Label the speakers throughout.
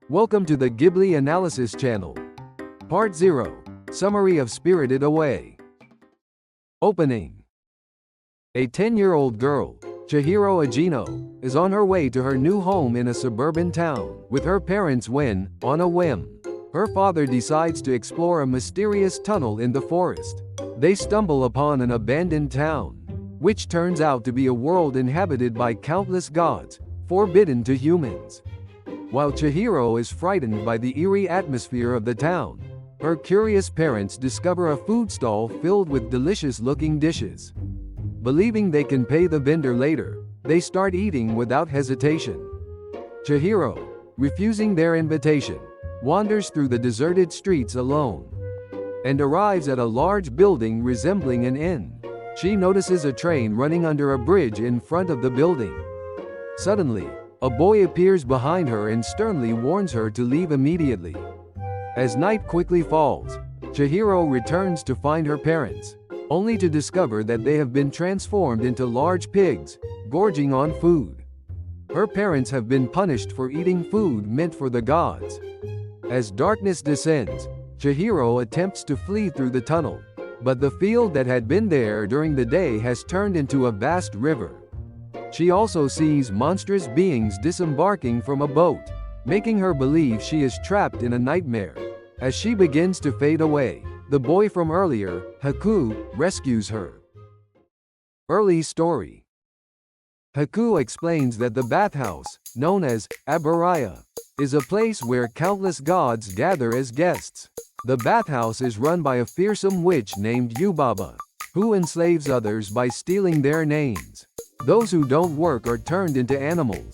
Speaker 1: Welcome to the Ghibli Analysis Channel. Part 0. Summary of Spirited Away. Opening. A 10-year-old girl, Chihiro Agino, is on her way to her new home in a suburban town with her parents when, on a whim, her father decides to explore a mysterious tunnel in the forest. They stumble upon an abandoned town, which turns out to be a world inhabited by countless gods, forbidden to humans. While Chihiro is frightened by the eerie atmosphere of the town, her curious parents discover a food stall filled with delicious-looking dishes. Believing they can pay the vendor later, they start eating without hesitation. Chihiro, refusing their invitation, wanders through the deserted streets alone and arrives at a large building resembling an inn. She notices a train running under a bridge in front of the building. Suddenly, a boy appears behind her and sternly warns her to leave immediately. As night quickly falls, Chihiro returns to find her parents, only to discover that they have been transformed into large pigs, gorging on food. Her parents have been punished for eating food meant for the gods. As darkness descends, Chihiro attempts to flee through the tunnel, but the field that had been there during the day has turned into a vast river. She also sees monstrous beings disembarking from a boat, making her believe she is trapped in a nightmare. As she begins to fade away, the boy from earlier, Haku, rescues her. Early story. Haku explains that the bathhouse, known as Abaraya, is a place where countless gods gather as guests. The bathhouse is run by a fearsome witch named Yubaba, who enslaves others by stealing their names. Those who don't work are turned into animals.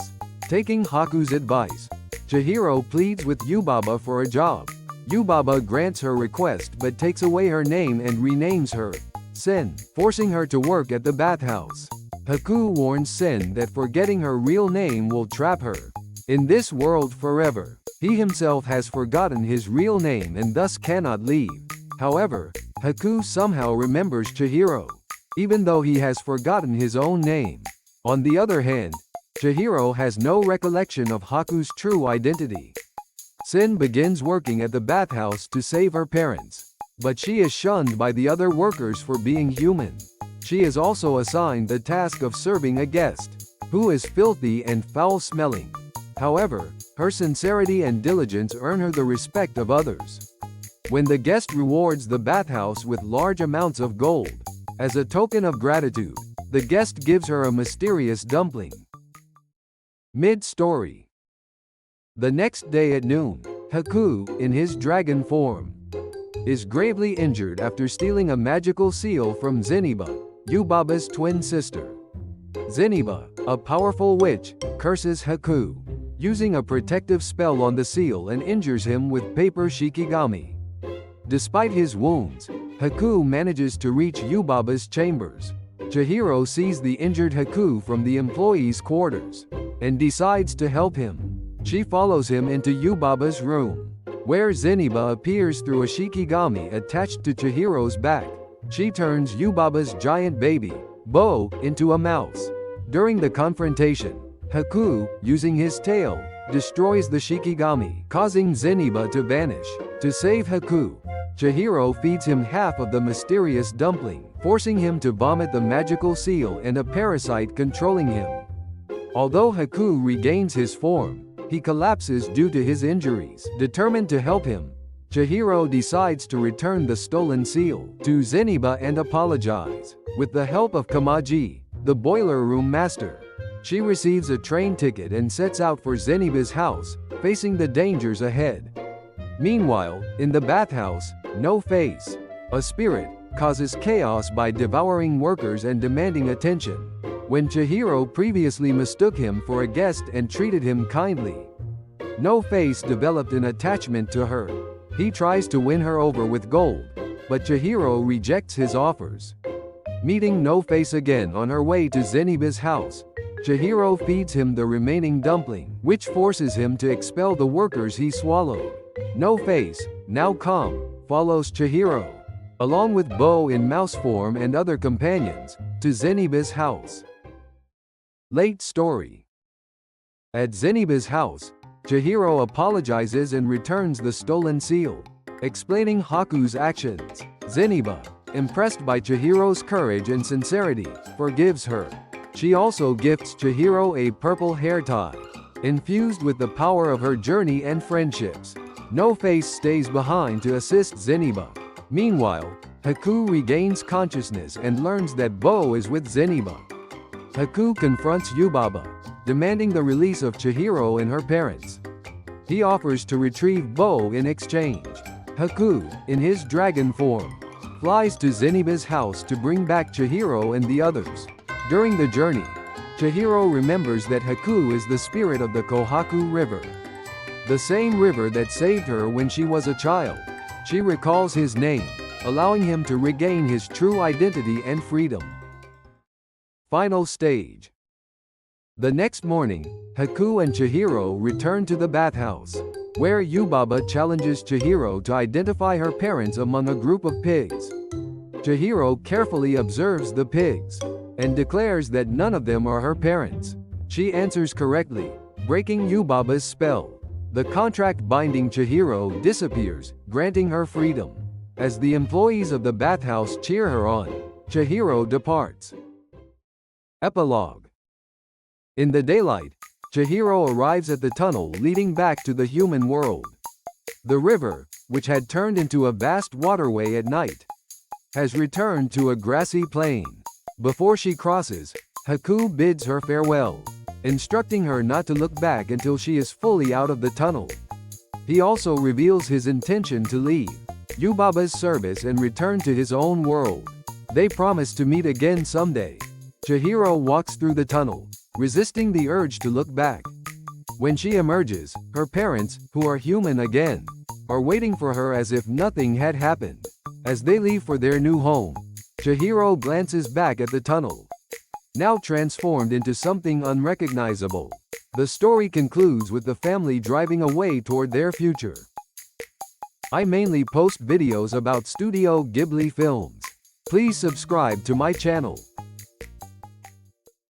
Speaker 1: Taking Haku's advice, Chihiro pleads with Yubaba for a job. Yubaba grants her request but takes away her name and renames her Sen, forcing her to work at the bathhouse. Haku warns Sen that forgetting her real name will trap her in this world forever. He himself has forgotten his real name and thus cannot leave. However, Haku somehow remembers Chihiro, even though he has forgotten his own name. On the other hand, Chihiro has no recollection of Haku's true identity. Sen begins working at the bathhouse to save her parents, but she is shunned by the other workers for being human. She is also assigned the task of serving a guest, who is filthy and foul-smelling. However, her sincerity and diligence earn her the respect of others. When the guest rewards the bathhouse with large amounts of gold, as a token of gratitude, the guest gives her a mysterious dumpling. Mid-story. The next day at noon, Haku, in his dragon form, is gravely injured after stealing a magical seal from Zeniba, Yubaba's twin sister. Zeniba, a powerful witch, curses Haku, using a protective spell on the seal and injures him with paper shikigami. Despite his wounds, Haku manages to reach Yubaba's chambers. Chihiro sees the injured Haku from the employees' quarters and decides to help him. She follows him into Yubaba's room, where Zeniba appears through a shikigami attached to Chihiro's back. She turns Yubaba's giant baby, Bo, into a mouse. During the confrontation, Haku, using his tail, destroys the shikigami, causing Zeniba to vanish. To save Haku, Chihiro feeds him half of the mysterious dumpling, forcing him to vomit the magical seal and a parasite controlling him. Although Haku regains his form, he collapses due to his injuries. Determined to help him, Chihiro decides to return the stolen seal to Zeniba and apologize. With the help of Kamaji, the boiler room master, she receives a train ticket and sets out for Zeniba's house, facing the dangers ahead. Meanwhile, in the bathhouse, No Face, a spirit, causes chaos by devouring workers and demanding attention. When Chihiro previously mistook him for a guest and treated him kindly, No Face developed an attachment to her. He tries to win her over with gold, but Chihiro rejects his offers. Meeting No Face again on her way to Zeniba's house, Chihiro feeds him the remaining dumpling, which forces him to expel the workers he swallowed. No Face, now calm, follows Chihiro, along with Bo in mouse form and other companions, to Zeniba's house. Late story. At Zeniba's house, Chihiro apologizes and returns the stolen seal, explaining Haku's actions. Zeniba, impressed by Chihiro's courage and sincerity, forgives her. She also gifts Chihiro a purple hair tie, infused with the power of her journey and friendships. No Face stays behind to assist Zeniba. Meanwhile, Haku regains consciousness and learns that Bo is with Zeniba. Haku confronts Yubaba, demanding the release of Chihiro and her parents. He offers to retrieve Bo in exchange. Haku, in his dragon form, flies to Zeniba's house to bring back Chihiro and the others. During the journey, Chihiro remembers that Haku is the spirit of the Kohaku River, the same river that saved her when she was a child. She recalls his name, allowing him to regain his true identity and freedom. Final stage. The next morning, Haku and Chihiro return to the bathhouse, where Yubaba challenges Chihiro to identify her parents among a group of pigs. Chihiro carefully observes the pigs, and declares that none of them are her parents. She answers correctly, breaking Yubaba's spell. The contract binding Chihiro disappears, granting her freedom. As the employees of the bathhouse cheer her on, Chihiro departs. Epilogue. In the daylight, Chihiro arrives at the tunnel leading back to the human world. The river, which had turned into a vast waterway at night, has returned to a grassy plain. Before she crosses, Haku bids her farewell, instructing her not to look back until she is fully out of the tunnel. He also reveals his intention to leave Yubaba's service and return to his own world. They promise to meet again someday. Chihiro walks through the tunnel, resisting the urge to look back. When she emerges, her parents, who are human again, are waiting for her as if nothing had happened. As they leave for their new home, Chihiro glances back at the tunnel, now transformed into something unrecognizable. The story concludes with the family driving away toward their future. I mainly post videos about Studio Ghibli films. Please subscribe to my channel.